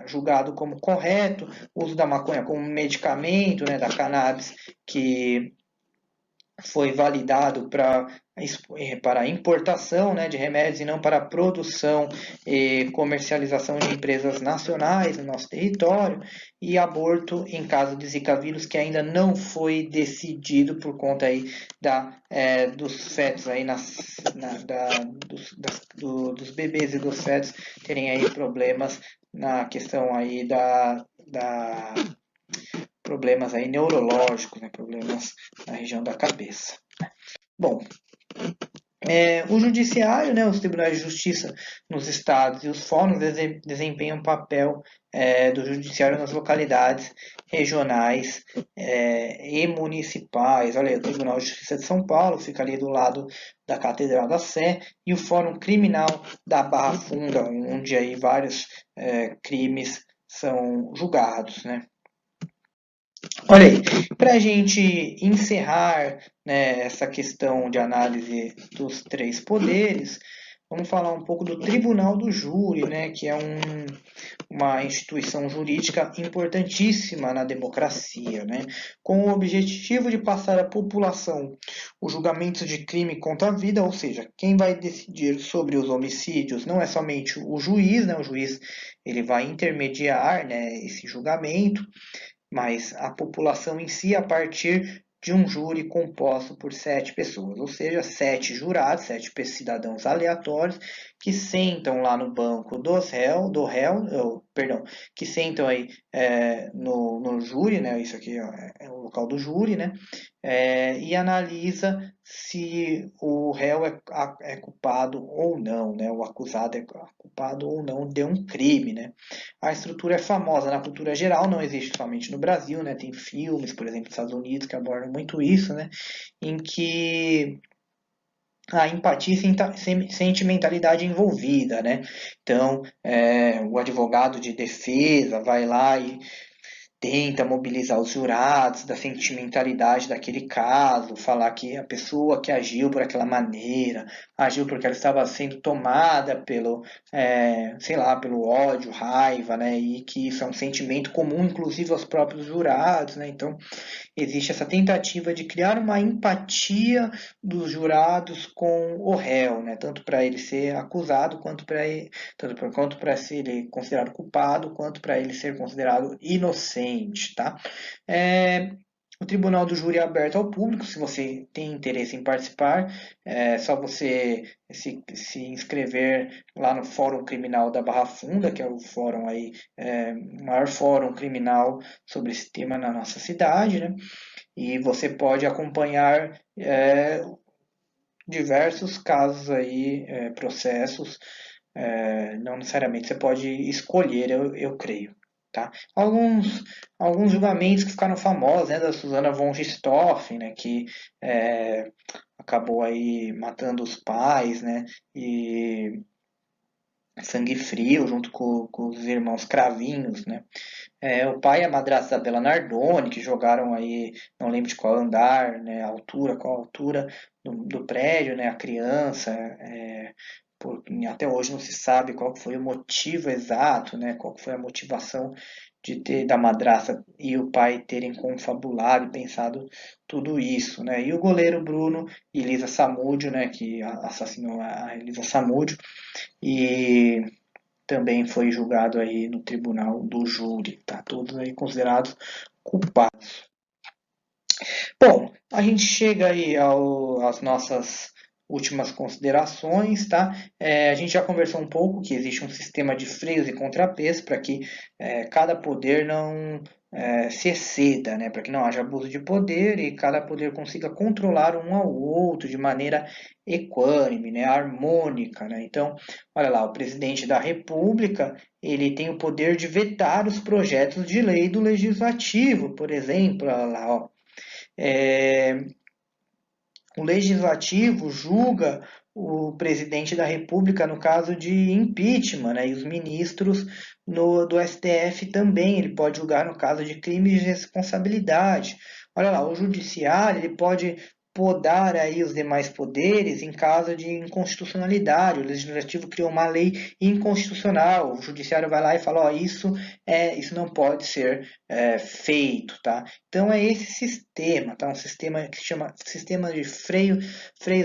julgado como correto, uso da maconha como medicamento, né, da cannabis, que foi validado para a importação, né, de remédios e não para a produção e comercialização de empresas nacionais no nosso território, e aborto em caso de Zika vírus, que ainda não foi decidido por conta aí dos fetos aí dos bebês e dos fetos terem aí problemas na questão aí problemas aí neurológicos, né, problemas na região da cabeça. Bom, o judiciário, né, os tribunais de justiça nos estados e os fóruns desempenham um papel do judiciário nas localidades regionais e municipais. Olha aí, o Tribunal de Justiça de São Paulo fica ali do lado da Catedral da Sé, e o Fórum Criminal da Barra Funda, onde aí vários crimes são julgados, né? Olha aí, para a gente encerrar, né, essa questão de análise dos três poderes, vamos falar um pouco do Tribunal do Júri, né, que é uma instituição jurídica importantíssima na democracia, né, com o objetivo de passar à população os julgamentos de crime contra a vida, ou seja, quem vai decidir sobre os homicídios não é somente o juiz, né, o juiz ele vai intermediar, né, esse julgamento, mas a população em si a partir de um júri composto por 7 pessoas, ou seja, 7 jurados, 7 cidadãos aleatórios que sentam lá no banco perdão, que sentam aí no júri, né? Isso aqui é o local do júri, né? E analisa se o réu é culpado ou não, né? O acusado é culpado ou não de um crime, né? A estrutura é famosa na cultura geral, não existe somente no Brasil, né? Tem filmes, por exemplo, nos Estados Unidos que abordam muito isso, né? Em que a empatia e sentimentalidade envolvida, né? Então, o advogado de defesa vai lá e tenta mobilizar os jurados da sentimentalidade daquele caso, falar que a pessoa que agiu por aquela maneira, agiu porque ela estava sendo tomada sei lá, pelo ódio, raiva, né? E que isso é um sentimento comum, inclusive aos próprios jurados, né? Então, existe essa tentativa de criar uma empatia dos jurados com o réu, né? Tanto para ele ser acusado, quanto para ser ele considerado culpado, quanto para ele ser considerado inocente, tá? O Tribunal do Júri é aberto ao público, se você tem interesse em participar, é só você se inscrever lá no Fórum Criminal da Barra Funda, que é o fórum aí, o maior fórum criminal sobre esse tema na nossa cidade, né? E você pode acompanhar diversos casos aí, processos, não necessariamente você pode escolher, eu creio. Tá? Alguns julgamentos que ficaram famosos, né, da Susana von Richthofen, né, que acabou aí matando os pais, né, e sangue frio junto com os irmãos Cravinhos, né. O pai e a madrasta da Bela Nardoni, que jogaram aí, não lembro de qual andar, né, qual a altura do prédio, né, a criança, até hoje não se sabe qual foi o motivo exato, né, qual foi a motivação da madrasta e o pai terem confabulado e pensado tudo isso, né, e o goleiro Bruno e Elisa Samúdio, né, que assassinou a Elisa Samúdio, e também foi julgado aí no tribunal do júri, tá? Todos aí considerados culpados. Bom, a gente chega aí às nossas últimas considerações, tá? A gente já conversou um pouco que existe um sistema de freios e contrapesos para que cada poder não se exceda, né? Para que não haja abuso de poder e cada poder consiga controlar um ao outro de maneira equânime, né? Harmônica, né? Então, olha lá, o presidente da República ele tem o poder de vetar os projetos de lei do legislativo, por exemplo, olha lá, ó. O legislativo julga o presidente da República no caso de impeachment, né? E os ministros do STF também, ele pode julgar no caso de crimes de responsabilidade. Olha lá, o judiciário ele pode podar aí os demais poderes em caso de inconstitucionalidade. O legislativo criou uma lei inconstitucional, o judiciário vai lá e fala, ó, isso não pode ser feito, tá? Então é esse sistema, tá? Um sistema que se chama sistema de freios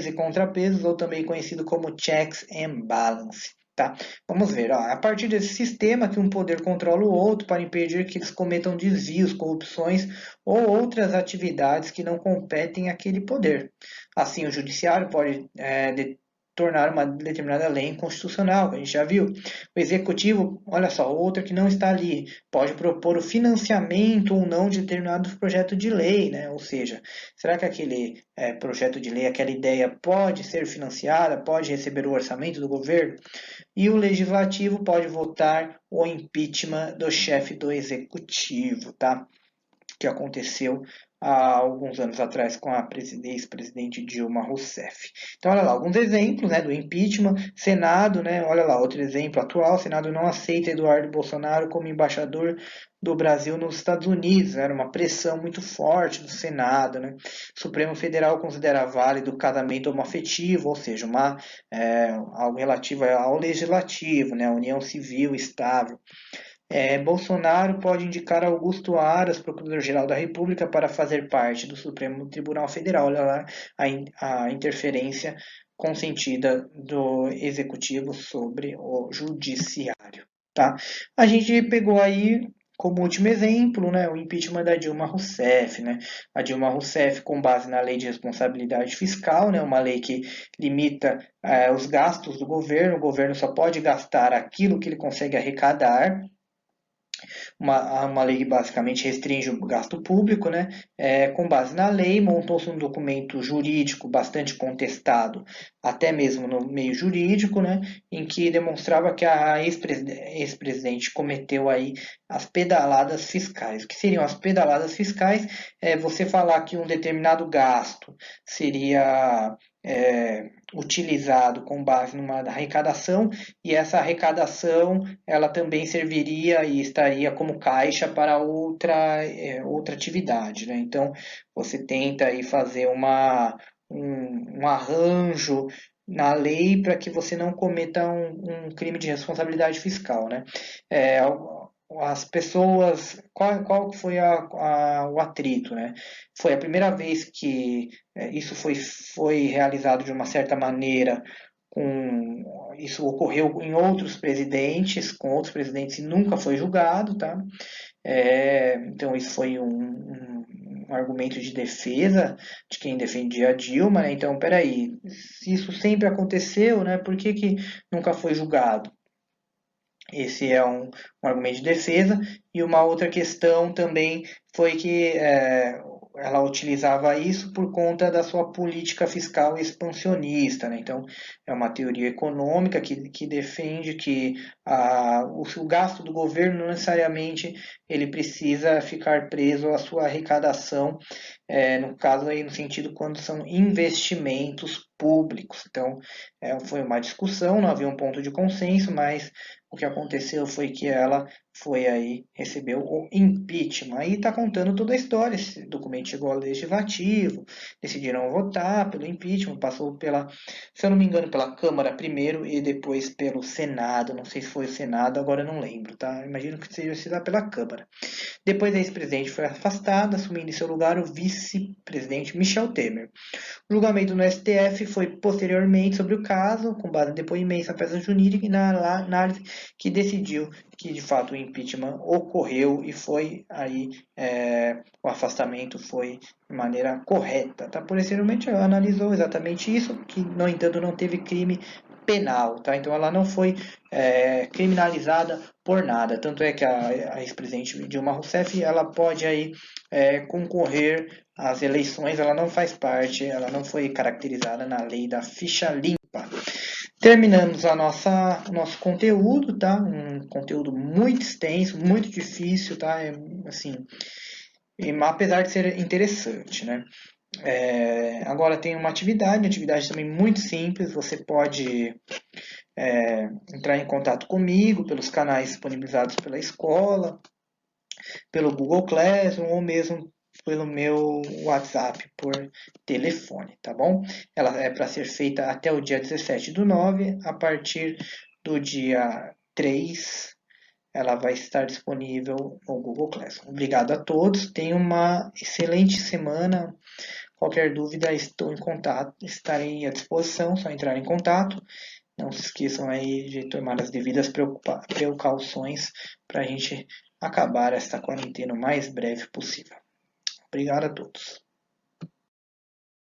e contrapesos, ou também conhecido como checks and balance. Tá? Vamos ver, ó, a partir desse sistema que um poder controla o outro para impedir que eles cometam desvios, corrupções ou outras atividades que não competem àquele poder. Assim, o judiciário pode tornar uma determinada lei inconstitucional, a gente já viu. O executivo, olha só, outra que não está ali, pode propor o financiamento ou não de determinado projeto de lei, né? Ou seja, será que aquele projeto de lei, aquela ideia pode ser financiada, pode receber o orçamento do governo? E o legislativo pode votar o impeachment do chefe do executivo, tá? Que aconteceu há alguns anos atrás com a ex-presidente Dilma Rousseff. Então, olha lá, alguns exemplos, né, do impeachment, Senado, né, olha lá, outro exemplo atual, o Senado não aceita Eduardo Bolsonaro como embaixador do Brasil nos Estados Unidos, né, era uma pressão muito forte do Senado, né, o Supremo Federal considera válido o casamento homoafetivo, ou seja, algo relativo ao legislativo, né, a união civil estável. Bolsonaro pode indicar Augusto Aras, Procurador-Geral da República, para fazer parte do Supremo Tribunal Federal. Olha lá a interferência consentida do Executivo sobre o Judiciário. Tá? A gente pegou aí como último exemplo, né, o impeachment da Dilma Rousseff, né? A Dilma Rousseff, com base na Lei de Responsabilidade Fiscal, né, uma lei que limita os gastos do governo, o governo só pode gastar aquilo que ele consegue arrecadar, uma lei que basicamente restringe o gasto público, né? Com base na lei, montou-se um documento jurídico bastante contestado, até mesmo no meio jurídico, né? Em que demonstrava que a ex-presidente cometeu aí as pedaladas fiscais. O que seriam as pedaladas fiscais? É você falar que um determinado gasto seria utilizado com base numa arrecadação, e essa arrecadação ela também serviria e estaria como caixa para outra atividade, né? Então você tenta aí fazer um arranjo na lei para que você não cometa um crime de responsabilidade fiscal, né? É, as pessoas, qual foi o atrito, né? Foi a primeira vez que isso foi realizado de uma certa maneira, isso ocorreu em outros presidentes, com outros presidentes e nunca foi julgado, tá? Então isso foi um argumento de defesa de quem defendia a Dilma, né? Então, peraí, se isso sempre aconteceu, né? Por que nunca foi julgado? Esse é um argumento de defesa. E uma outra questão também foi que ela utilizava isso por conta da sua política fiscal expansionista, né? Então, é uma teoria econômica que defende que o gasto do governo não necessariamente ele precisa ficar preso à sua arrecadação, no caso aí no sentido quando são investimentos públicos. Então, foi uma discussão, não havia um ponto de consenso, mas o que aconteceu foi que ela foi aí, recebeu o impeachment. Aí está contando toda a história. Esse documento chegou ao legislativo, decidiram votar pelo impeachment, passou pela, se eu não me engano, pela Câmara primeiro e depois pelo Senado. Não sei se foi o Senado, agora eu não lembro, tá? Imagino que seja sido pela Câmara. Depois a ex-presidente foi afastada, assumindo em seu lugar o vice-presidente Michel Temer. O julgamento no STF foi posteriormente sobre o caso, com base em depoimentos da peça jurídica e na análise que decidiu que de fato o impeachment ocorreu e foi aí o afastamento foi de maneira correta. Tá? Posteriormente ela analisou exatamente isso, que no entanto não teve crime penal, tá? Então ela não foi criminalizada por nada. Tanto é que a ex-presidente Dilma Rousseff ela pode aí concorrer às eleições, ela não faz parte, ela não foi caracterizada na lei da ficha limpa. Terminamos o nosso conteúdo, tá? Um conteúdo muito extenso, muito difícil, tá? Assim, apesar de ser interessante, né? Agora tem uma atividade também muito simples, você pode entrar em contato comigo pelos canais disponibilizados pela escola, pelo Google Classroom ou mesmo pelo meu WhatsApp por telefone, tá bom? Ela é para ser feita até o dia 17/9, a partir do dia 3 ela vai estar disponível no Google Classroom. Obrigado a todos, tenham uma excelente semana. Qualquer dúvida, estou em contato, estarei à disposição, só entrar em contato. Não se esqueçam aí de tomar as devidas precauções para a gente acabar esta quarentena o mais breve possível. Obrigado a todos.